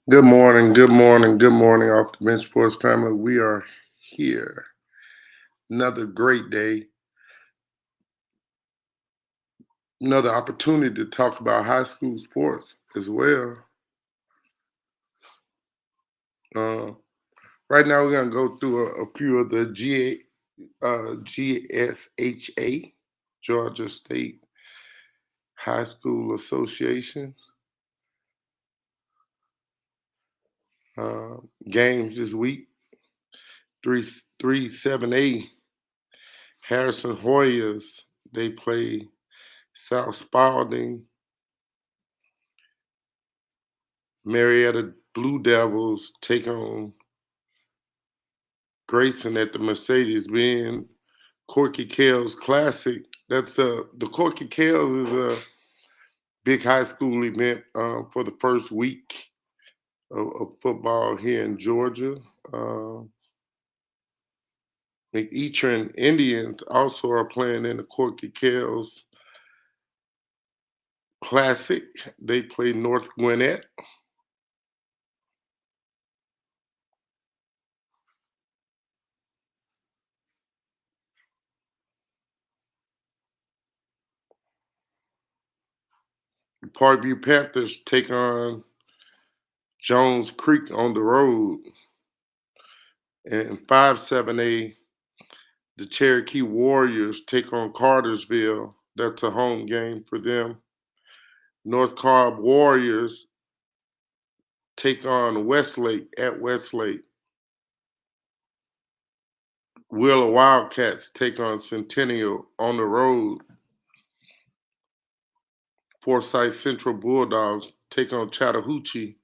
Good morning, good morning, good morning, off the bench sports family. We are here. Another great day, another opportunity to talk about high school sports as well. Uh, right now, we're going to go through a few of the GSHA, Georgia State High School Association, uh, games this week. 7A Harrison Hoyas, they play South Spalding. Marietta Blue Devils take on Grayson at the Mercedes-Benz Corky Kells Classic. That's the Corky Kells is a big high school event for the first week of football here in Georgia. McEachern Indians also are playing in the Corky Kells Classic. They play North Gwinnett. Parkview Panthers take on Jones Creek on the road. And 5-7A, the Cherokee Warriors take on Cartersville. That's a home game for them. North Cobb Warriors take on Westlake at Westlake. Wheeler Wildcats take on Centennial on the road. Forsyth Central Bulldogs take on Chattahoochee.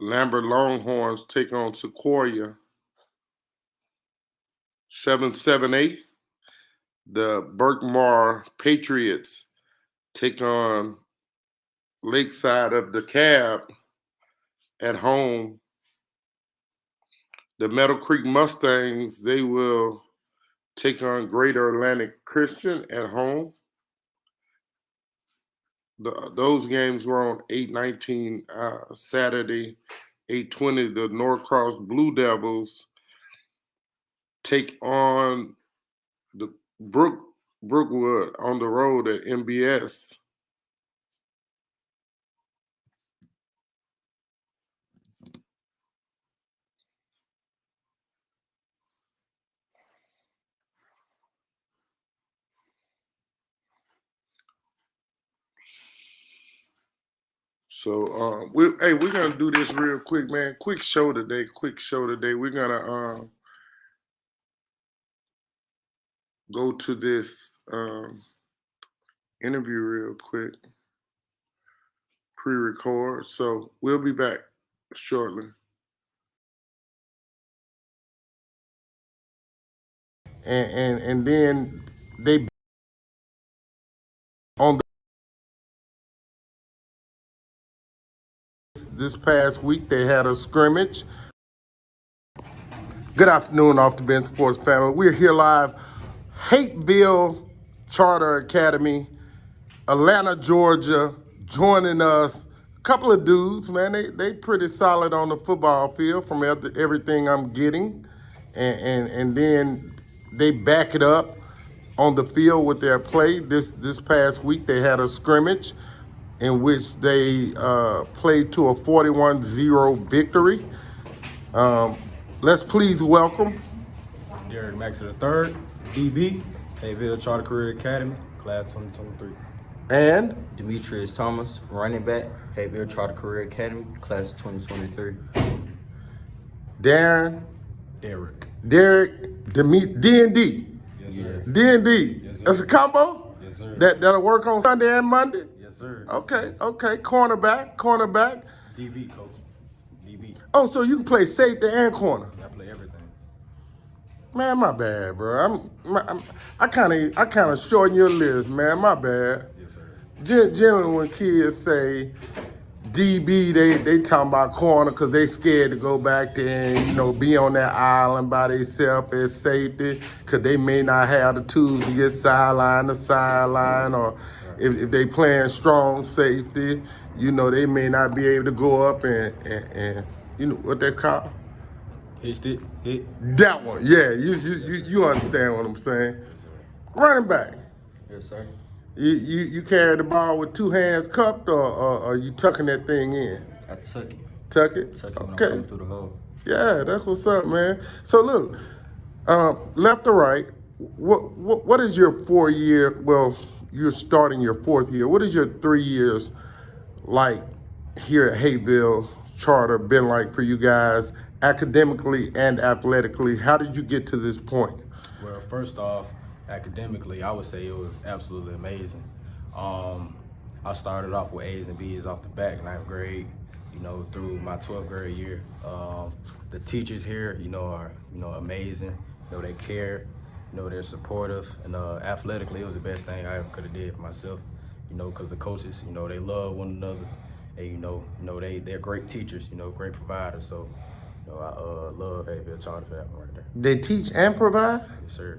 Lambert Longhorns take on Sequoia. 7-7-8, the Berkmar Patriots take on Lakeside of DeKalb at home. The Meadow Creek Mustangs, they will take on Greater Atlantic Christian at home. Those games were on 8/19 Saturday. 8/20, the Norcross Blue Devils take on the Brookwood on the road at MBS. So we're gonna do this real quick, man. Quick show today. We're gonna go to this interview real quick, pre-record. So we'll be back shortly. And then they on this past week they had a scrimmage. Good afternoon, off the bench sports family. We're here live, Hateville Charter Academy, Atlanta, Georgia, joining us. A couple of dudes, man. They pretty solid on the football field from everything I'm getting, and then they back it up on the field with their play. This past week they had a scrimmage in which they played to a 41-0 victory. Let's please welcome Derek Max III, DB, Hayville Charter Career Academy, Class 2023. and Demetrius Thomas, running back, Hayville Charter Career Academy, Class 2023. Darren, Derek. Derek, D&D. Yes, sir. D&D. Yes, sir. That's a combo? Yes, sir. That'll work on Sunday and Monday? Yes, sir. Okay. Cornerback. DB, coach. DB. Oh, so you can play safety and corner. I play everything. Man, my bad, bro. I kind of shorten your list, man. My bad. Yes, sir. Generally, when kids say DB, they talking about corner because they scared to go back there and, be on that island by themselves as safety because they may not have the tools to get sideline to sideline, or if they playing strong safety, they may not be able to go up and what they call? Hit. That one. Yeah, you understand what I'm saying. Running back. Yes, sir. You carry the ball with two hands cupped, or you tucking that thing in? I took it. Tuck it? Took it when I'm Okay. coming through the hole. Yeah, that's what's up, man. So look, left or right, what is your 4 year, well, you're starting your 4th year. What is your 3 years like here at Hayville Charter been like for you guys academically and athletically? How did you get to this point? Well, first off, academically, I would say it was absolutely amazing. I started off with A's and B's off the back, 9th grade, through my 12th grade year. The teachers here, are, amazing. They care, they're supportive. And athletically, it was the best thing I ever could have did for myself, because the coaches, they love one another. And, they're great teachers, great providers. So, I love Hayville Charter for that one right there. They teach and provide? Yes, sir.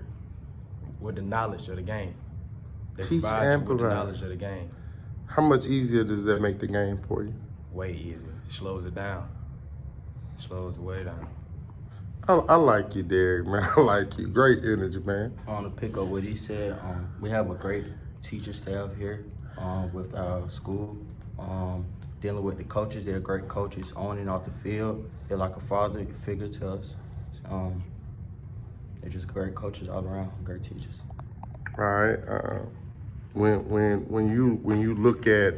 With the knowledge of the game. They Teach provide and you with the provide. knowledge of the game. How much easier does that make the game for you? Way easier. Slows it down. Slows it way down. I like you, Derek, man. I like you. Great energy, man. To pick up what he said, we have a great teacher staff here with our school. Dealing with the coaches, they're great coaches on and off the field. They're like a father figure to us. They're just great coaches all around, great teachers. All right. When you look at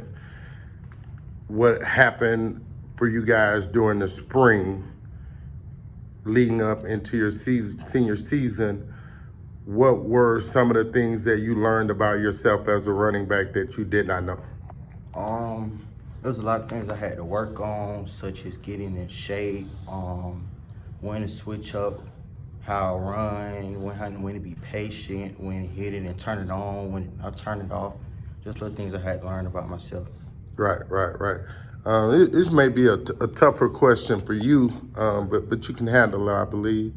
what happened for you guys during the spring, leading up into your senior season, what were some of the things that you learned about yourself as a running back that you did not know? There was a lot of things I had to work on, such as getting in shape, when to switch up, how I run, when to be patient, when to hit it and turn it on, when I turn it off. Just little things I had to learn about myself. Right. This may be a tougher question for you, but you can handle it, I believe.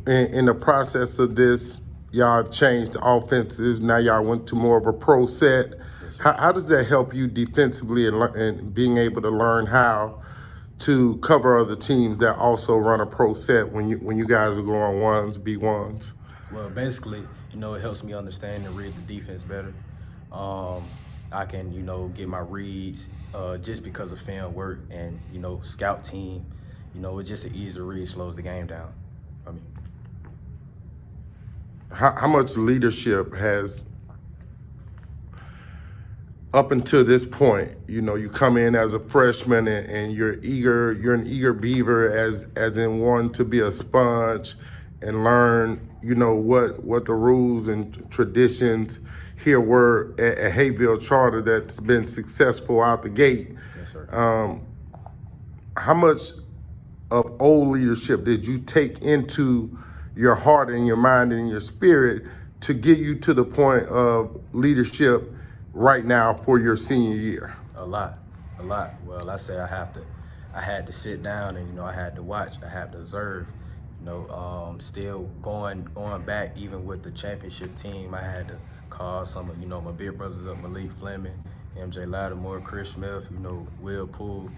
In the process of this, y'all changed the offensive. Now y'all went to more of a pro set. How does that help you defensively and being able to learn how to cover other teams that also run a pro set when you guys are going ones, B1s? Well, basically, it helps me understand and read the defense better. I can, get my reads just because of fan work and, scout team. It's just an easier read, slows the game down for me. How much leadership has, up until this point, you come in as a freshman and you're an eager beaver as in wanting to be a sponge and learn, what the rules and traditions here were at Hayville Charter that's been successful out the gate. Yes, sir. How much of old leadership did you take into your heart and your mind and your spirit to get you to the point of leadership right now for your senior year? A lot. Well, I say I had to sit down and, I had to watch, I had to observe, still going back, even with the championship team, I had to call some of, my big brothers up, Malik Fleming, MJ Lattimore, Chris Smith, Will Poole.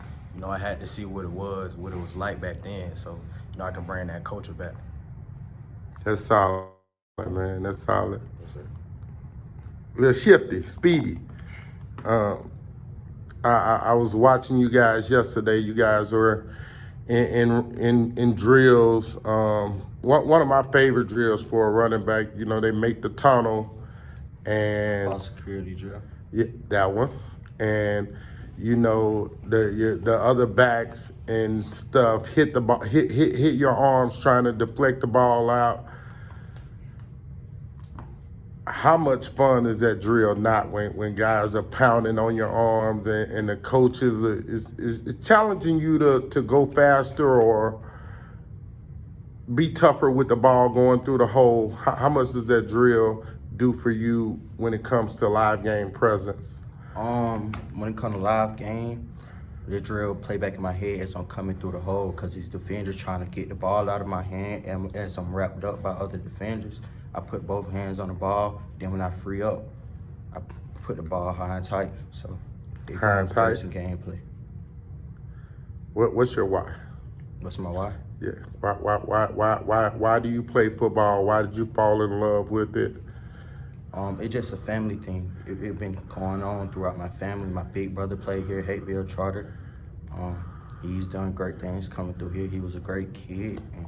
I had to see what it was like back then. So, I can bring that culture back. That's solid, man. That's solid. Yes, sir. A little shifty, speedy. I was watching you guys yesterday. You guys were in drills. One of my favorite drills for a running back, they make the tunnel and Ball security drill. yeah, that one. And the other backs and stuff hit the ball, hit your arms trying to deflect the ball out. How much fun is that drill not when guys are pounding on your arms and the coaches is challenging you to go faster or be tougher with the ball going through the hole? How much does that drill do for you when it comes to live game presence? When it comes to live game, The drill play back in my head as I'm coming through the hole because these defenders trying to get the ball out of my hand, and as I'm wrapped up by other defenders, I put both hands on the ball. Then when I free up, I put the ball high and tight. So it High and goes tight? some gameplay. What's your why? What's my why? Yeah. Why do you play football? Why did you fall in love with it? It's just a family thing. It been going on throughout my family. My big brother played here at Hateville Charter. He's done great things coming through here. He was a great kid, and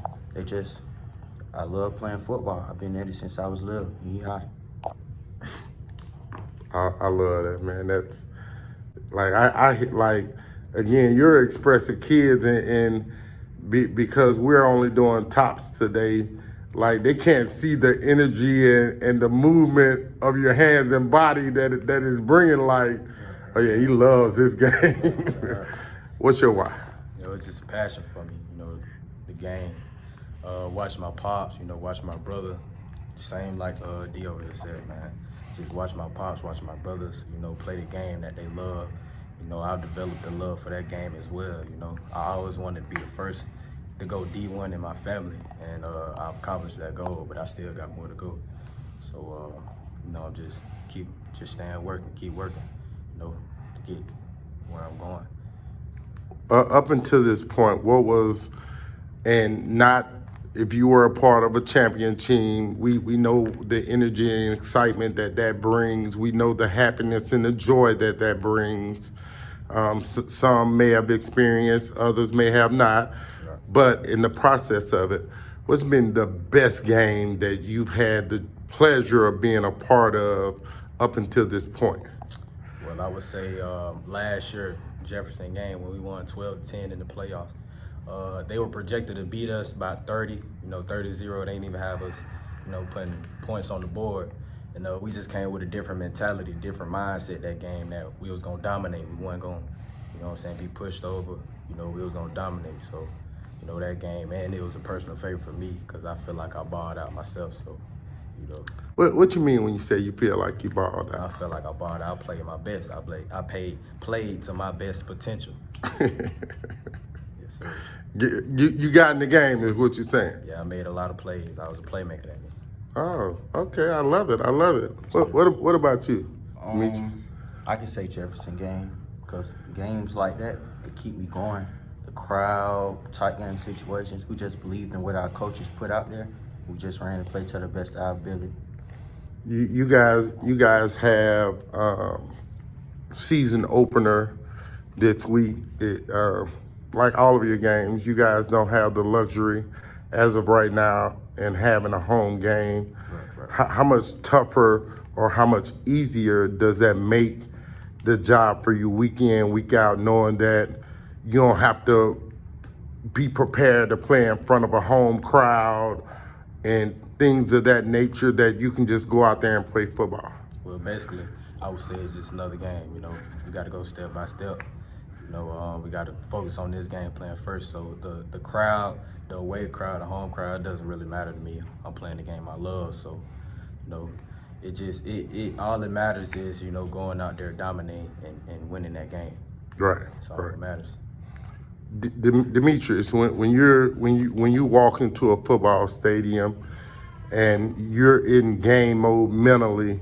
I love playing football. I've been at it since I was little. Knee-high. I love that, man. That's like I like again. You're expressing kids, and because we're only doing tops today, like they can't see the energy and the movement of your hands and body that is bringing. Like, oh yeah, he loves this game. What's your why? You know, it's just a passion for me. You know, the game. Watching my pops. You know, watching my brother. Same like D over here said, man. Just watching my pops, watching my brothers, you know, play the game that they love. You know, I've developed a love for that game as well, you know. I always wanted to be the first to go D1 in my family, and I've accomplished that goal, but I still got more to go. So, you know, I'm just staying working, keep working, you know, to get where I'm going. Up until this point, what was, and not if you were a part of a champion team, we know the energy and excitement that brings. We know the happiness and the joy that brings. Some may have experienced, others may have not. But in the process of it, what's been the best game that you've had the pleasure of being a part of up until this point? Well, I would say last year, Jefferson game, when we won 12-10 in the playoffs. They were projected to beat us by 30, you know, 30-0. They didn't even have us, you know, putting points on the board. And we just came with a different mentality, different mindset that game, that we was going to dominate. We weren't going to, you know what I'm saying, be pushed over. You know, we was going to dominate. So, you know, that game, and it was a personal favorite for me because I feel like I balled out myself. So, you know. What you mean when you say you feel like you balled out? I feel like I balled out. I played my best. I played to my best potential. Yes, sir. You got in the game is what you're saying. Yeah, I made a lot of plays. I was a playmaker that game. Oh, okay. I love it. What about you, Demetrius? I can say Jefferson game because games like that, they keep me going. The crowd, tight game situations, we just believed in what our coaches put out there. We just ran and played to the best of our ability. You guys have season opener this week. Like all of your games, you guys don't have the luxury as of right now in having a home game. Right. How much tougher or how much easier does that make the job for you week in, week out, knowing that you don't have to be prepared to play in front of a home crowd and things of that nature, that you can just go out there and play football? Well, basically, I would say it's just another game. You know, we got to go step by step. You know, we got to focus on this game plan first. So the crowd, the away crowd, the home crowd, doesn't really matter to me. I'm playing the game I love. So, you know, it all that matters is, you know, going out there, dominating and winning that game. Right. That's all that matters. Demetrius, when you walk into a football stadium and you're in game mode mentally,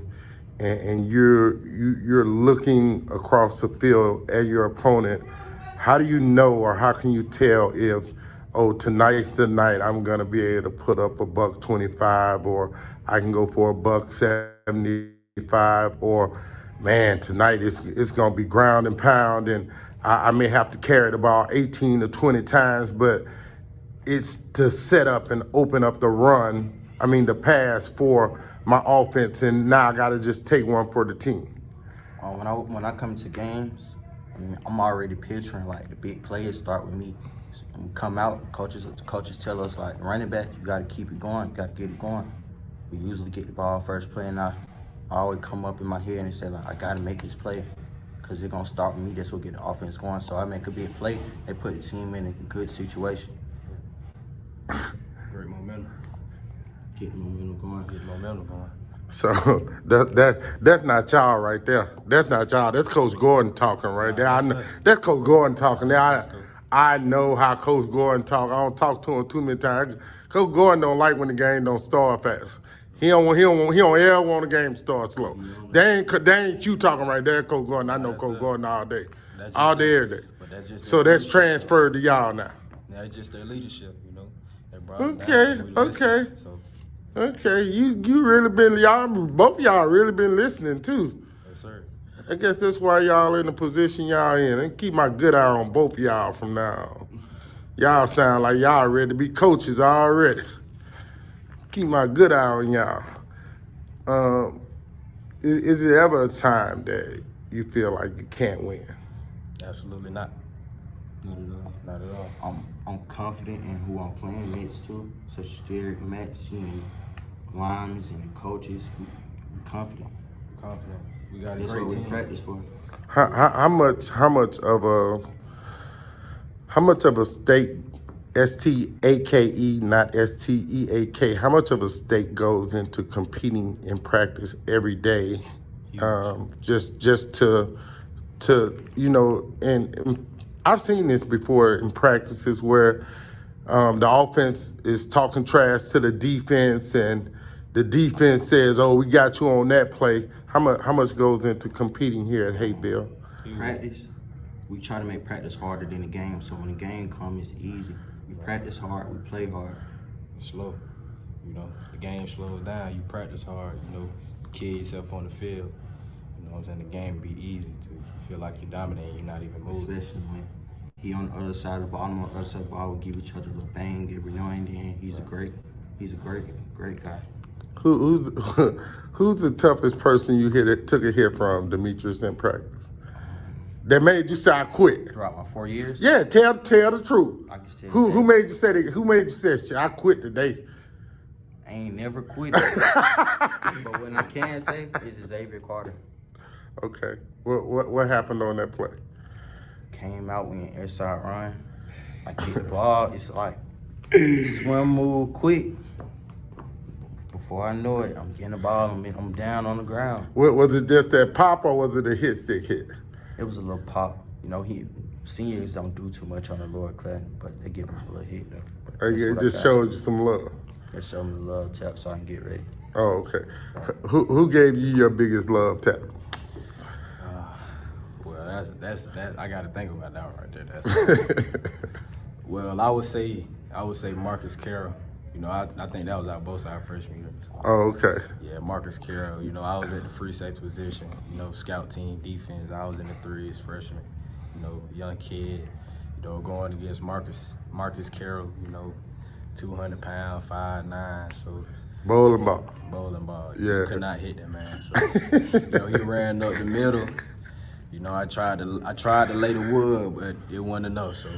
and you're looking across the field at your opponent, how do you know, or how can you tell if, oh, tonight's the night I'm gonna be able to put up $125, or I can go for $175, or man, tonight it's gonna be ground and pound, and I may have to carry the ball 18 to 20 times, but it's to set up and open up the pass for my offense, and now I gotta just take one for the team. When I come to games, I'm already picturing like the big players start with me. So when we come out, coaches tell us like, running back, you gotta keep it going, you gotta get it going. We usually get the ball first play, and I always come up in my head and say like, I gotta make this play, because they're gonna start with me. That's what get the offense going. So I make a big play, they put the team in a good situation. Great momentum. Get the momentum going. Get the momentum going. So that's not y'all right there. That's not y'all. That's Coach Gordon talking right there. I know, that's Coach Gordon talking there. I know how Coach Gordon talk. I don't talk to him too many times. Coach Gordon don't like when the game don't start fast. He don't ever want the game to start slow. They ain't you talking right there, Coach Gordon. I know Coach Gordon all day. All day, every day. But that's just So their that's leadership. transferred to y'all now. That's just their leadership, you know. They brought it Okay, down, we listened. okay. So, Okay, you really been both of y'all really been listening too. yes, sir. I guess that's why y'all in the position y'all in. And keep my good eye on both of y'all from now on. Y'all sound like y'all ready to be coaches already. Keep my good eye on y'all. Is there ever a time that you feel like you can't win? Absolutely not. Not at all. Not at all. I'm confident in who I'm playing next to, such as Derek, Maxie, and linemen and the coaches. We confident. Confident. We got a That's great what we team. practice for. How much of a stake, STAKE, not STEAK, how much of a stake goes into competing in practice every day? Just to and I've seen this before in practices where the offense is talking trash to the defense, and the defense says, "Oh, we got you on that play." How much goes into competing here at Hateville? Practice, we try to make practice harder than the game. So when the game comes, it's easy. We practice hard, we play hard. It's slow. You know, the game slows down. You practice hard. You know, kill yourself on the field. You know what I'm saying? The game be easy to feel like you're dominating. You're not even moving. Especially when he on the other side of the ball, I'm on the other side of the ball, we give each other a little bang every now and then. He's a great guy. Who's the toughest person you took a hit from, Demetrius, in practice? That made you say I quit. Throughout my 4 years, Yeah, tell the truth. I can say Who made you say that? Who made you say shit? I quit today. I ain't never quit. But what I can say is Xavier Carter. Okay. What happened on that play? Came out when air side run. I get the ball. It's like swim move quick. Before I know it, I'm getting the ball. I'm down on the ground. Was it just that pop or was it a hit stick hit? It was a little pop. You know, seniors don't do too much on the lower class, but they give them a little hit though. But that's It what I just got. showed you some love. They showed me the love tap so I can get ready. Oh, okay. Who gave you your biggest love tap? Well, that's I got to think about that one right there. That's well, I would say Marcus Carroll. You know, I think that was our both our freshman year. So, Oh, okay. yeah, Marcus Carroll. You know, I was at the free safety position. You know, scout team defense. I was in the threes freshman. You know, young kid. You know, going against Marcus Carroll. You know, 200 pound, 5'9". So Bowling ball. bowling ball. Yeah. You could not hit that man. So you know, he ran up the middle. You know, I tried to lay the wood, but it wasn't enough. So.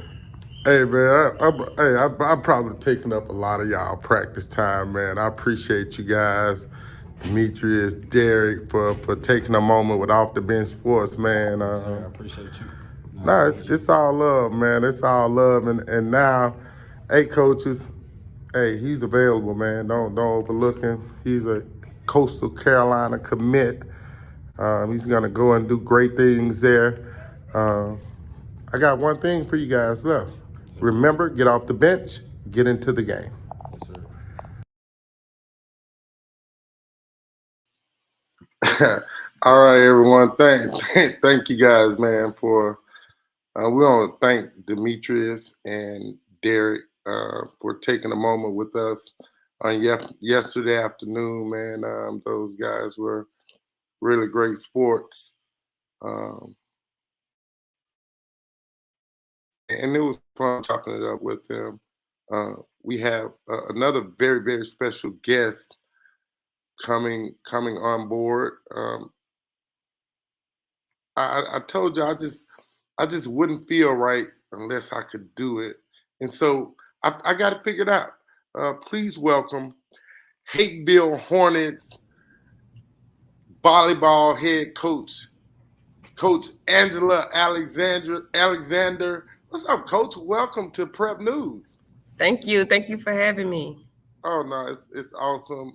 Hey man, I'm probably taking up a lot of y'all practice time, man. I appreciate you guys, Demetrius, Derek, for taking a moment with Off the Bench Sports, man. Sir, I appreciate you. No, it's all love, man. It's all love, and now, hey coaches, hey, he's available, man. Don't overlook him. He's a Coastal Carolina commit. He's gonna go and do great things there. I got one thing for you guys left. Remember, get off the bench, get into the game. Yes, sir. All right, everyone. Thank you guys, man, for we want to thank Demetrius and Derek for taking a moment with us on yesterday afternoon, man. Those guys were really great sports. And it was fun chopping it up with them. We have another very, very special guest coming on board. I told you I just wouldn't feel right unless I could do it, and so I got it figured out. Please welcome Hateville Hornets volleyball head coach, Coach Angela Alexander. What's up, Coach? Welcome to Prep News. Thank you. Thank you for having me. Oh no, it's awesome.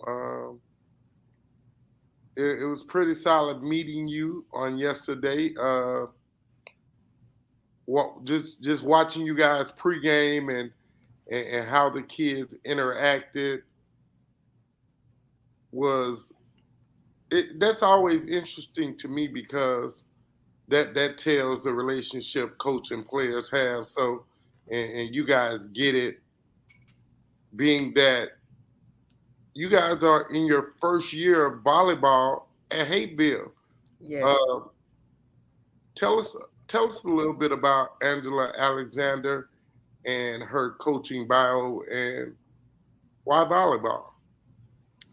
it was pretty solid meeting you on yesterday. What just watching you guys pregame and how the kids interacted was that's always interesting to me because that tells the relationship coach and players have. So and you guys get it, being that you guys are in your first year of volleyball at Hateville. Yes. Uh, tell us tell us a little bit about Angela Alexander and her coaching bio and why volleyball.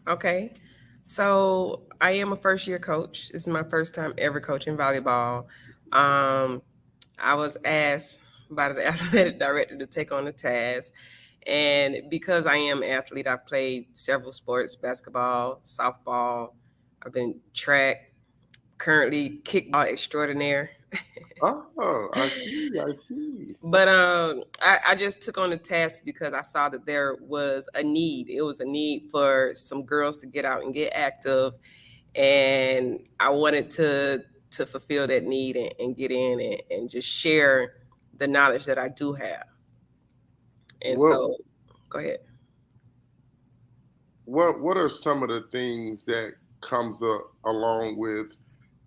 Okay. So I am a first year coach. This is my first time ever coaching volleyball. Um, I was asked by the athletic director to take on the task. And because I am an athlete, I've played several sports, basketball, softball, I've been track, currently kickball extraordinaire. Oh, I see, I see. But I just took on the task because I saw that there was a need. It was a need for some girls to get out and get active, and I wanted to fulfill that need and get in and just share the knowledge that I do have. And What so, go ahead. what are some of the things that comes along with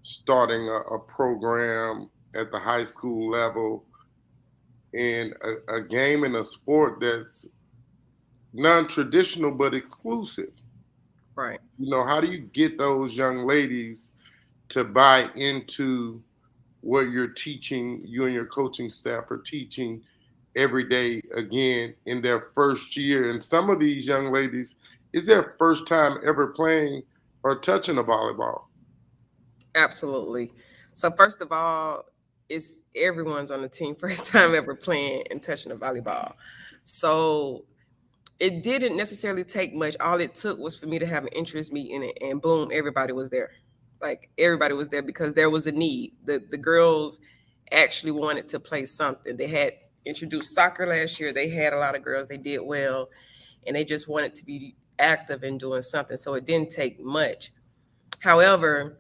starting a program at the high school level in a game and a sport that's non-traditional but exclusive? Right. You know, how do you get those young ladies to buy into what you're teaching, you and your coaching staff are teaching every day again in their first year? And some of these young ladies, is their first time ever playing or touching a volleyball. Absolutely. So first of all, it's everyone's on the team first time ever playing and touching a volleyball. So it didn't necessarily take much. All it took was for me to have an interest meeting it, and boom, everybody was there. Like everybody was there because there was a need. The girls actually wanted to play something. They had introduced soccer last year. They had a lot of girls. They did well, and they just wanted to be active and doing something. So it didn't take much. However,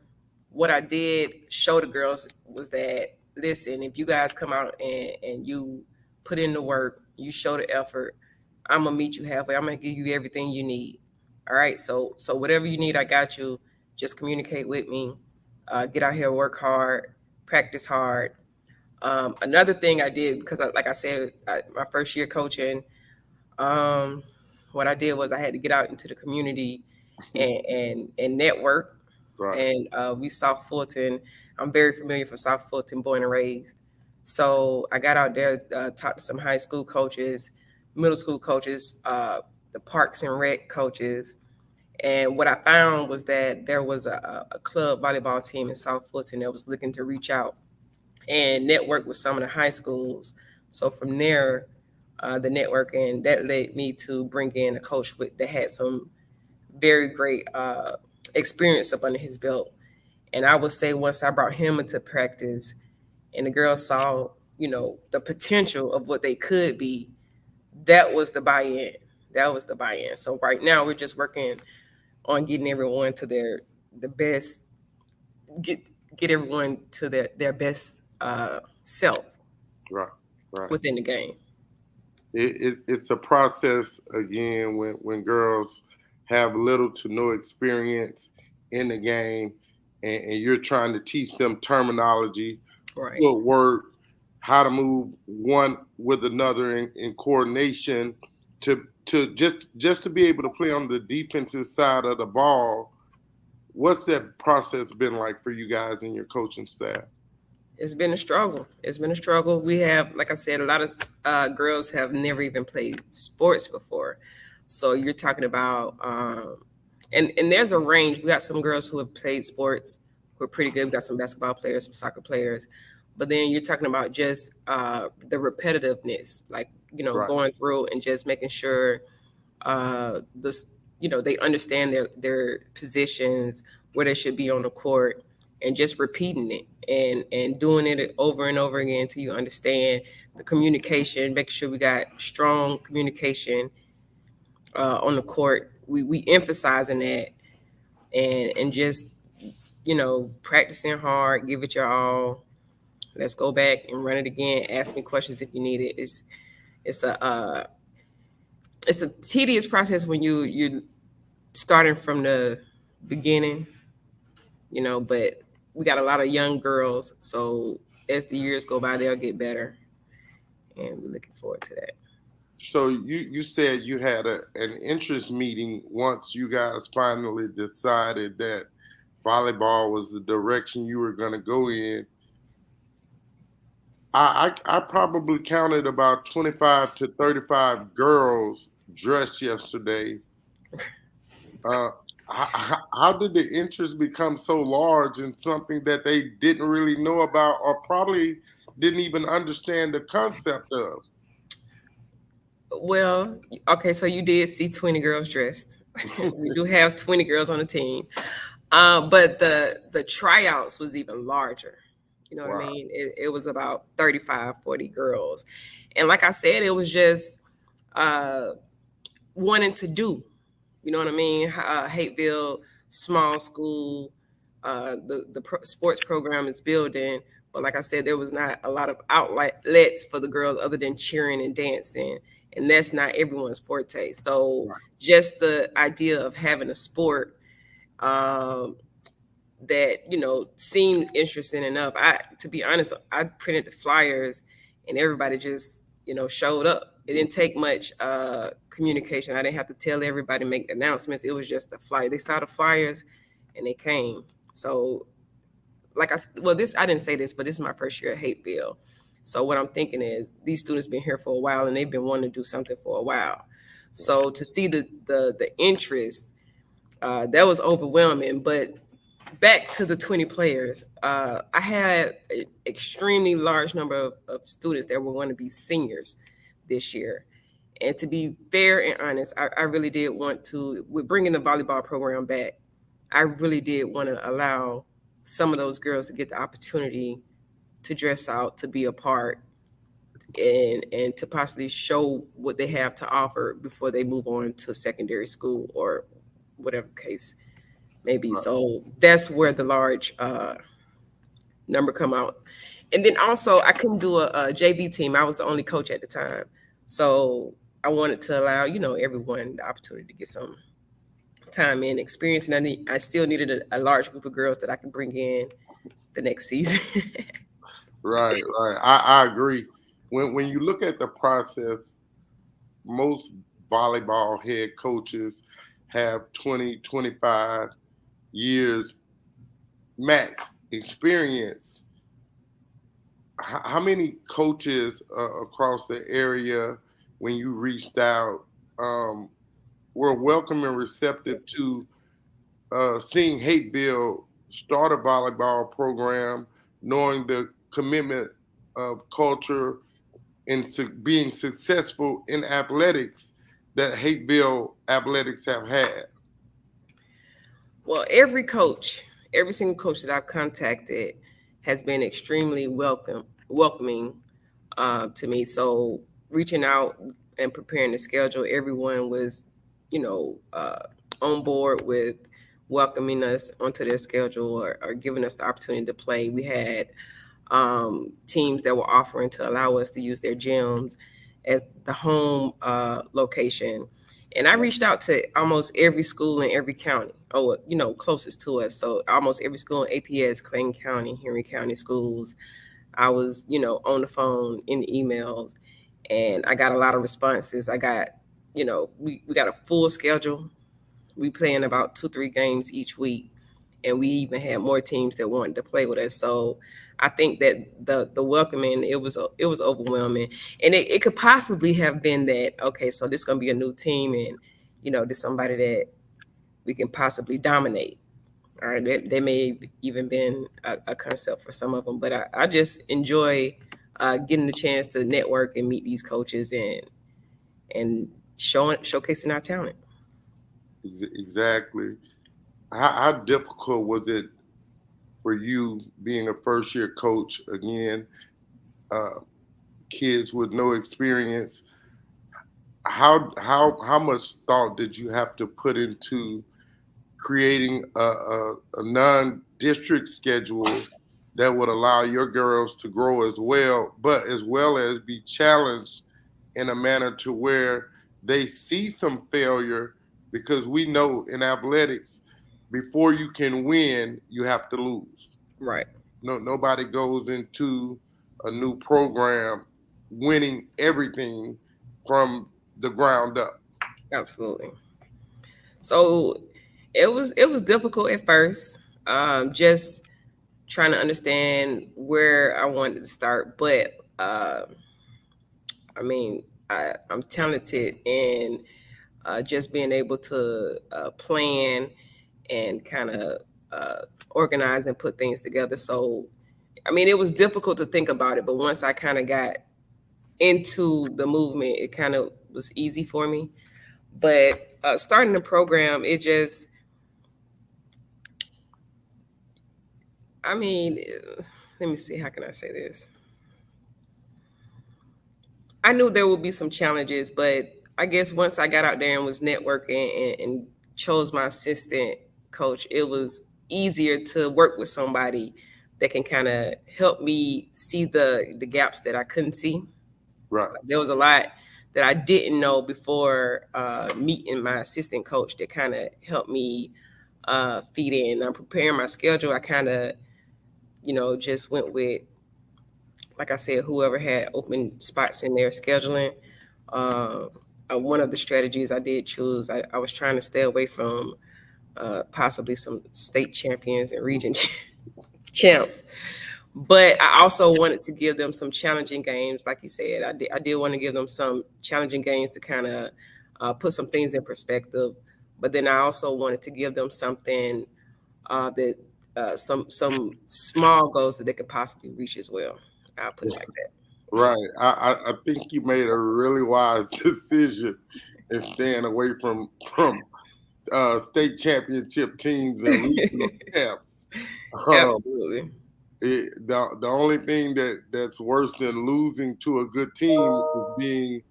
what I did show the girls was that listen, if you guys come out and you put in the work, you show the effort, I'm gonna meet you halfway. I'm gonna give you everything you need. All right. So whatever you need, I got you. Just communicate with me. Get out here, work hard, practice hard. Another thing I did because, like I said, my first year coaching, um, what I did was I had to get out into the community and network. Right. And we South Fulton. I'm very familiar for South Fulton, born and raised. So I got out there, talked to some high school coaches, middle school coaches, the Parks and Rec coaches. And what I found was that there was a club volleyball team in South Fulton that was looking to reach out and network with some of the high schools. So from there, the networking that led me to bring in a coach that had some very great experience up under his belt. And I would say once I brought him into practice and the girls saw, the potential of what they could be, that was the buy-in. That was the buy-in. So right now we're just working on getting everyone to the best, get everyone to their best self Right. Right. within the game. It's a process again when girls have little to no experience in the game and you're trying to teach them terminology, Right. footwork, how to move one with another in coordination to just to be able to play on the defensive side of the ball. What's that process been like for you guys and your coaching staff? It's been a struggle. It's been a struggle. We have, like I said, a lot of girls have never even played sports before. So you're talking about, and there's a range. We got some girls who have played sports who are pretty good. We got some basketball players, some soccer players. But then you're talking about just the repetitiveness, like, Right. going through and just making sure this, they understand their positions, where they should be on the court, and just repeating it and doing it over and over again until you understand the communication. Make sure we got strong communication on the court. We emphasizing that and just practicing hard, give it your all. Let's go back and run it again. Ask me questions if you need it. It's a it's a tedious process when you starting from the beginning, but we got a lot of young girls, so as the years go by, they'll get better, and we're looking forward to that. So you said you had an interest meeting once you guys finally decided that volleyball was the direction you were going to go in. I probably counted about 25 to 35 girls dressed yesterday. Uh, how did the interest become so large in something that they didn't really know about or probably didn't even understand the concept of? Well, okay, so you did see 20 girls dressed. We do have 20 girls on the team. But the tryouts was even larger. You know what I Wow. mean? It was about 35, 40 girls. And like I said, it was just uh, wanting to do. You know what I mean? Hateville, small school, sports program is building. But like I said, there was not a lot of outlets for the girls other than cheering and dancing. And that's not everyone's forte. So Right. just the idea of having a sport um, that seemed interesting enough. To be honest, I printed the flyers, and everybody just showed up. It didn't take much communication. I didn't have to tell everybody, make announcements. It was just the flyer. They saw the flyers, and they came. So, this I didn't say this, but this is my first year at Hateville. So what I'm thinking is these students been here for a while, and they've been wanting to do something for a while. So to see the interest, that was overwhelming. But back to the 20 players, I had an extremely large number of students that were going to be seniors this year. And to be fair and honest, I really did want to, with bringing the volleyball program back, I really did want to allow some of those girls to get the opportunity to dress out, to be a part, and to possibly show what they have to offer before they move on to secondary school or whatever case maybe. Right. So that's where the large number come out. And then also I couldn't do a JV team. I was the only coach at the time. So I wanted to allow, everyone the opportunity to get some time in experience. And I still needed a large group of girls that I can bring in the next season. Right, right. I agree. When you look at the process, most volleyball head coaches have 20, 25 years max experience. How many coaches across the area, when you reached out, um, were welcome and receptive to seeing Hateville start a volleyball program, knowing the commitment of culture and being successful in athletics that Hateville athletics have had? Well, every single coach that I've contacted has been extremely welcoming to me. So reaching out and preparing the schedule, everyone was, on board with welcoming us onto their schedule, or giving us the opportunity to play. We had teams that were offering to allow us to use their gyms as the home location. And I reached out to almost every school in every county, closest to us. So almost every school in APS, Clayton County, Henry County schools. I was, on the phone, in the emails, and I got a lot of responses. I got, we got a full schedule. We play in about 2-3 games each week, and we even had more teams that wanted to play with us. So I think that the welcoming, it was overwhelming, and it could possibly have been that, okay, so this is gonna be a new team, and there's somebody that we can possibly dominate. All right, there may have even been a concept for some of them, but I just enjoy getting the chance to network and meet these coaches, and showcasing our talent. Exactly. How difficult was it for you being a first year coach again? Uh, Kids with no experience. How much thought did you have to put into creating a non-district schedule that would allow your girls to grow as well, but as well as be challenged in a manner to where they see some failure, because we know in athletics, before you can win, you have to lose. Right. No, nobody goes into a new program winning everything from the ground up. Absolutely. So it was difficult at first, just trying to understand where I wanted to start. But I mean, I'm talented in just being able to plan and kind of organize and put things together. So I mean, it was difficult to think about it, but once I kind of got into the movement, it kind of was easy for me. But starting the program, it just, I mean, let me see, how can I say this? I knew there would be some challenges, but I guess once I got out there and was networking and chose my assistant coach, it was easier to work with somebody that can kind of help me see the gaps that I couldn't see. Right. There was a lot that I didn't know before meeting my assistant coach that kind of helped me feed in. I'm preparing my schedule. I kind of, just went with, like I said, whoever had open spots in their scheduling. Uh, One of the strategies I did choose, I was trying to stay away from possibly some state champions and region champs. But I also wanted to give them some challenging games, like you said. I did want to give them some challenging games to kind of put some things in perspective. But then I also wanted to give them something that some small goals that they could possibly reach as well. I'll put it like that. Right. I think you made a really wise decision in staying away from state championship teams and regional champs. Absolutely. The only thing that's worse than losing to a good team is being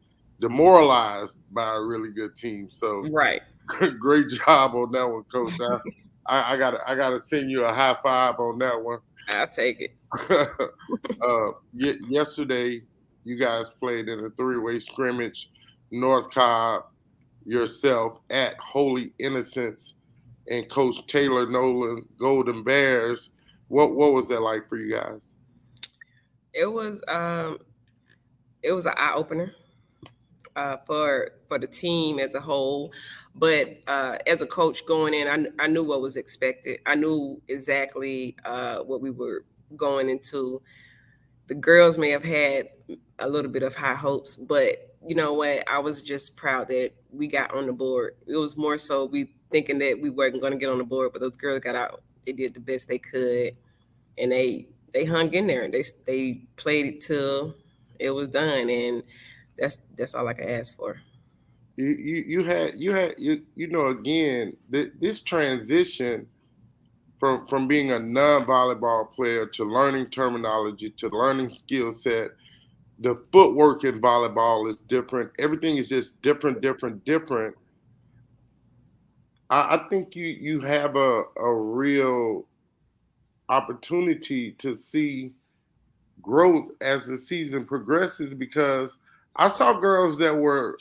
demoralized by a really good team. So Right. great job on that one, Coach. I gotta send you a high five on that one. I'll take it. Yesterday, you guys played in a three-way scrimmage. North Cobb, yourself at Holy Innocents, and Coach Taylor Nolan, Golden Bears. What was that like for you guys? It was an eye opener for the team as a whole, but as a coach going in, I knew what was expected. I knew exactly what we were going into. The girls may have had a little bit of high hopes, but you know what? I was just proud that we got on the board. It was more so we thinking that we weren't going to get on the board, but those girls got out. They did the best they could, and they hung in there. They played it till it was done, and that's all I can ask for. You had again this transition from being a non-volleyball player to learning terminology to learning skill set. The footwork in volleyball is different. Everything is just different. I think you have a real opportunity to see growth as the season progresses, because I saw girls that were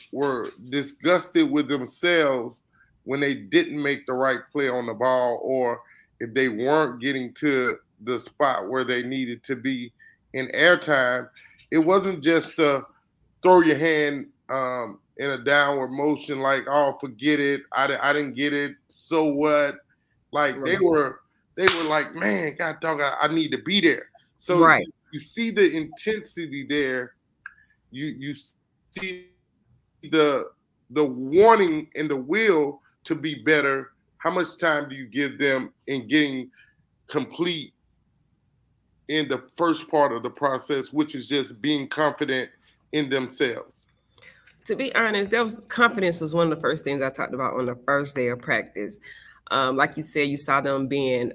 disgusted with themselves when they didn't make the right play on the ball, or if they weren't getting to the spot where they needed to be in airtime. It wasn't just throw your hand in a downward motion like, oh, forget it, I didn't get it, so what? Like they were like, man, God dog, I need to be there. So Right. you see the intensity there. You see the warning and the will to be better. How much time do you give them in getting complete in the first part of the process, which is just being confident in themselves? To be honest, that was confidence was one of the first things I talked about on the first day of practice. Like you said, you saw them being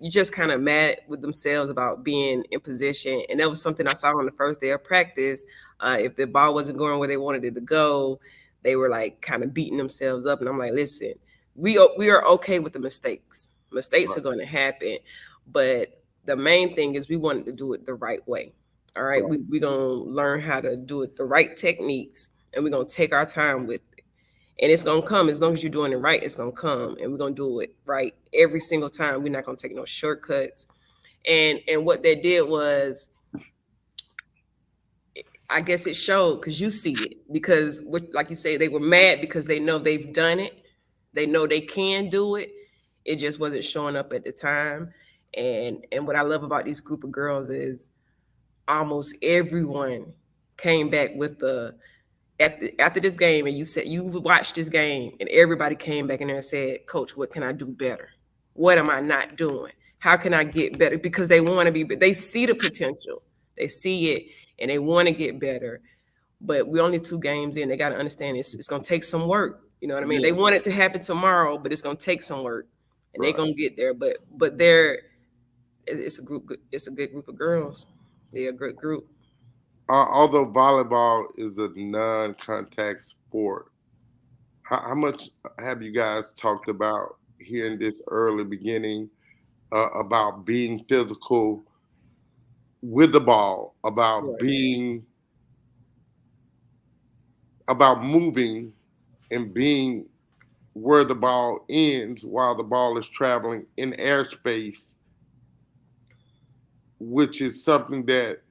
you just kind of mad with themselves about being in position, and that was something I saw on the first day of practice. If the ball wasn't going where they wanted it to go, they were like kind of beating themselves up, and I'm like, listen, we are okay with the mistakes. Mistakes are Right. going to happen, but the main thing is we wanted to do it the right way. All right, Right. we're gonna learn how to do it the right techniques, and we're gonna take our time with it. And it's gonna come as long as you're doing it right. It's gonna come, and we're gonna do it right every single time. We're not gonna take no shortcuts. And what they did was, I guess it showed because you see it. Because like you say, they were mad because they know they've done it. They know they can do it. It just wasn't showing up at the time. And what I love about these group of girls is almost everyone came back with the after this game, and you said you watched this game, and everybody came back in there and said, "Coach, what can I do better? What am I not doing? How can I get better?" Because they want to be, they see the potential, they see it, and they want to get better. But we're only 2 games in. They got to understand it's going to take some work. You know what I mean? Yeah. They want it to happen tomorrow, but it's going to take some work, and they're Right. going to get there. But they're it's a group. It's a good group of girls. They're a good group. Although volleyball is a non-contact sport, how much have you guys talked about here in this early beginning about being physical with the ball, Right. about moving and being where the ball ends while the ball is traveling in airspace, which is something that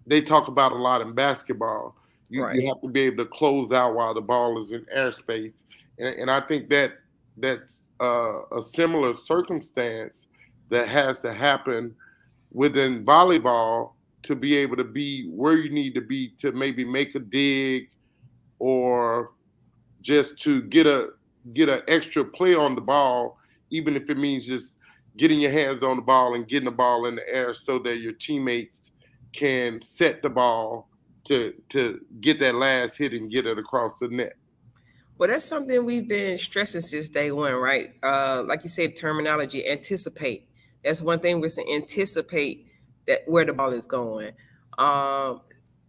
they talk about a lot in basketball. Right. You have to be able to close out while the ball is in airspace, and I think that that's a similar circumstance that has to happen within volleyball to be able to be where you need to be to maybe make a dig or just to get a extra play on the ball, even if it means just getting your hands on the ball and getting the ball in the air so that your teammates can set the ball to get that last hit and get it across the net. Well, that's something we've been stressing since day one, right? Like you said, terminology, anticipate. That's one thing we're saying, anticipate that where the ball is going. Um,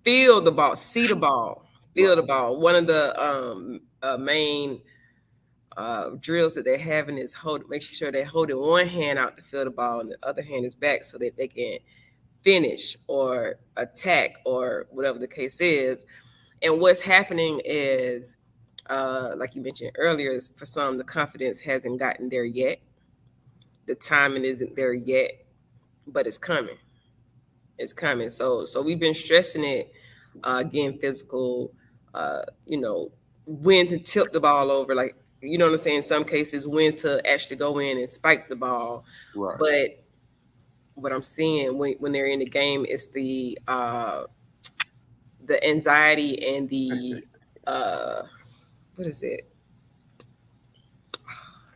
feel the ball, see the ball, feel Right. the ball. One of the main drills that they're having is make sure they're holding one hand out to feel the ball and the other hand is back so that they can finish or attack or whatever the case is. And what's happening is, like you mentioned earlier, is for some the confidence hasn't gotten there yet. The timing isn't there yet, but it's coming. It's coming. So we've been stressing it, getting physical. You know, when to tip the ball over, like you know what I'm saying. In some cases, when to actually go in and spike the ball. Right. But what I'm seeing when they're in the game is the anxiety and the what is it?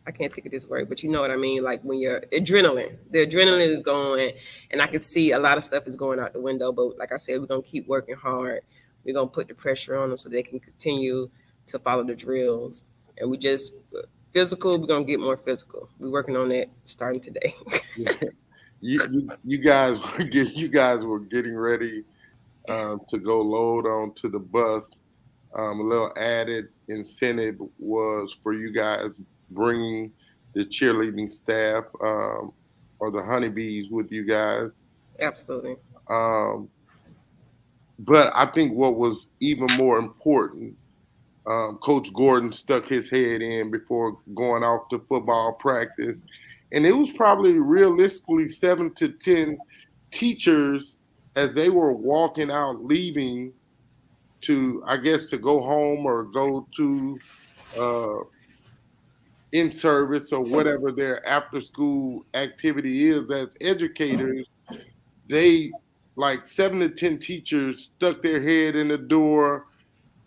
I can't think of this word, but you know what I mean. Like when you're adrenaline, the adrenaline is going, and I can see a lot of stuff is going out the window. But like I said, we're gonna keep working hard. We're gonna put the pressure on them so they can continue to follow the drills. And we just physical. We're gonna get more physical. We're working on that starting today. You guys you guys were getting ready to go load onto the bus. A little added incentive was for you guys bringing the cheerleading staff or the honeybees with you guys. Absolutely. Um, but I think what was even more important, Coach Gordon stuck his head in before going off to football practice. And it was probably realistically 7 to 10 teachers as they were walking out, leaving to, I guess, to go home or go to uh, in service or whatever their after school activity is as educators. They, like 7 to 10 teachers, stuck their head in the door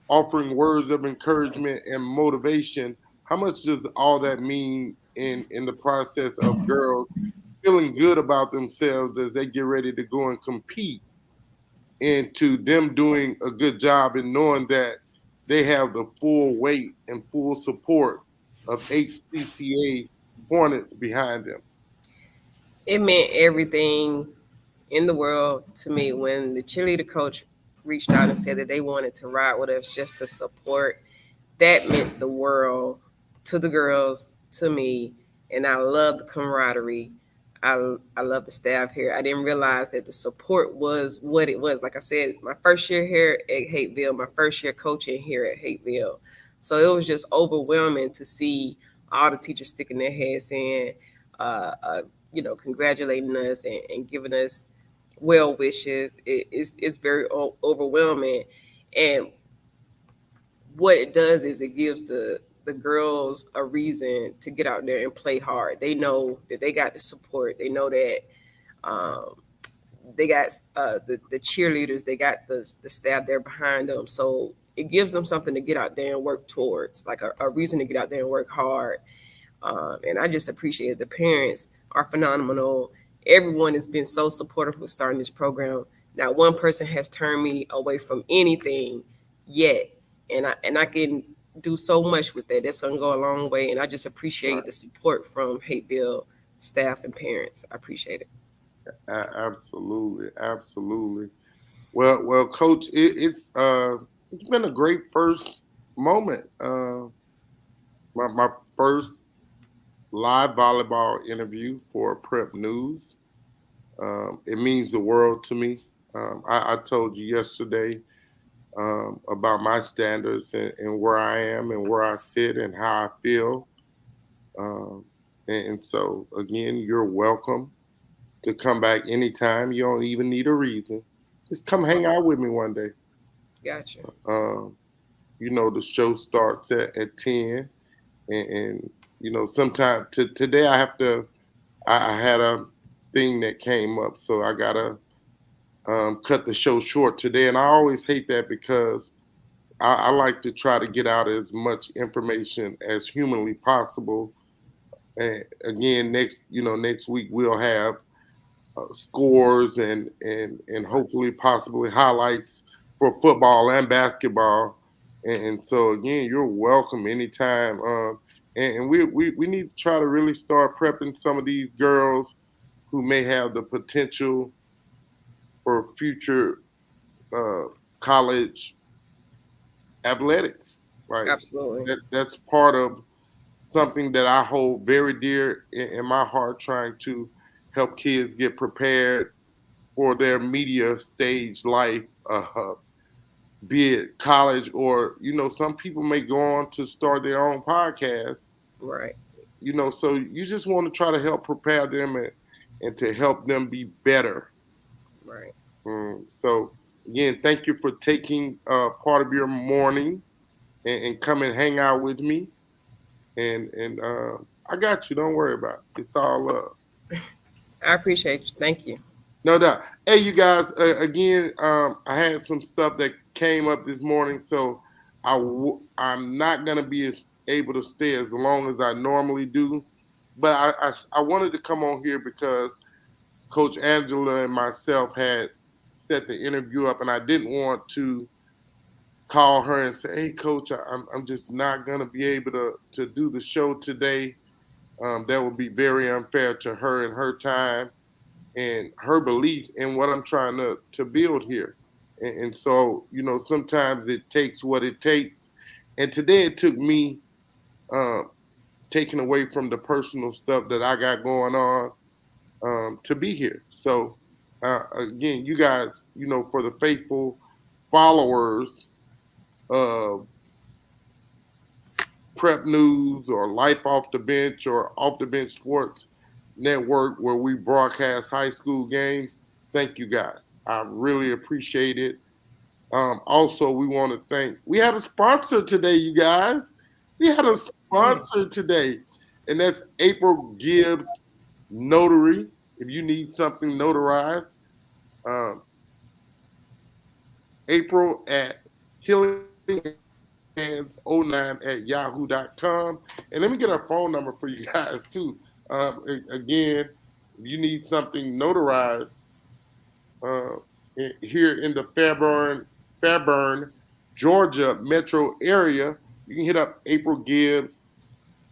offering words of encouragement and motivation. How much does all that mean in the process of girls feeling good about themselves as they get ready to go and compete, and to them doing a good job and knowing that they have the full weight and full support of HCCA Hornets behind them? It meant everything in the world to me when the cheerleader coach reached out and said that they wanted to ride with us just to support. That meant the world to the girls, to me, and I love the camaraderie. I love the staff here. I didn't realize that the support was what it was. Like I said, my first year here at Hateville, my first year coaching here at Hateville. So it was just overwhelming to see all the teachers sticking their heads in, uh, uh, congratulating us and giving us well wishes. It's very overwhelming. And what it does is it gives the girls a reason to get out there and play hard. They know that they got the support. They know that um, they got the cheerleaders. They got the staff there behind them. So it gives them something to get out there and work towards, like a reason to get out there and work hard. And I just appreciate it. The parents are phenomenal. Everyone has been so supportive with starting this program. Not one person has turned me away from anything yet, and I can do so much with that. That's gonna go a long way, and I just appreciate the support from Hateville staff and parents. I appreciate it. Absolutely, absolutely. Well, Coach, it's been a great first moment. My first live volleyball interview for Prep News. It means the world to me. I told you yesterday about my standards and where I am and where I sit and how I feel. Um, and so, again, you're welcome to come back anytime. You don't even need a reason. Just come hang out with me one day. Gotcha. Um, the show starts at 10. And sometime today I have to, I had a thing that came up. So I got to cut the show short today. And I always hate that because I like to try to get out as much information as humanly possible. And again, next week we'll have scores and hopefully possibly highlights for football and basketball. And so again, you're welcome anytime. And we need to try to really start prepping some of these girls who may have the potential for future uh, college athletics. Right, Absolutely. that's part of something that I hold very dear in my heart, trying to help kids get prepared for their media stage life, be it college or, some people may go on to start their own podcast, Right. so you just want to try to help prepare them and to help them be better. Right. So, again, thank you for taking part of your morning and come and hang out with me. And I got you. Don't worry about it. It's all love. I appreciate you. Thank you. No doubt. Hey, you guys. Again, I had some stuff that came up this morning, so I'm not gonna be able to stay as long as I normally do. But I wanted to come on here because Coach Angela and myself had set the interview up, and I didn't want to call her and say, "Hey, Coach, I'm just not gonna be able to do the show today." That would be very unfair to her and her time and her belief in what I'm trying to build here. And so, sometimes it takes what it takes. And today it took me taking away from the personal stuff that I got going on to be here. So, again, you guys, for the faithful followers of Prep News or Life Off the Bench or Off the Bench Sports Network, where we broadcast high school games, thank you guys. I really appreciate it. Also, we want to we had a sponsor today, you guys. We had a sponsor today, and that's April Gibbs Notary. If you need something notarized, April at healinghands09@yahoo.com. And let me get our phone number for you guys, too. Again, if you need something notarized here in the Fairburn, Georgia metro area, you can hit up April Gibbs.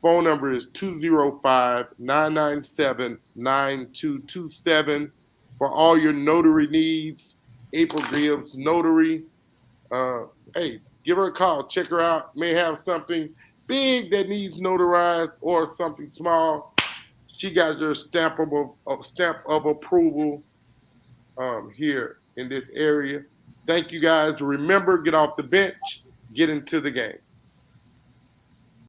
Phone number is 205-997-9227 for all your notary needs. April Gibbs Notary. Hey, give her a call. Check her out. May have something big that needs notarized or something small, she got your stamp of approval here in this area. Thank you guys. Remember, get off the bench, get into the game.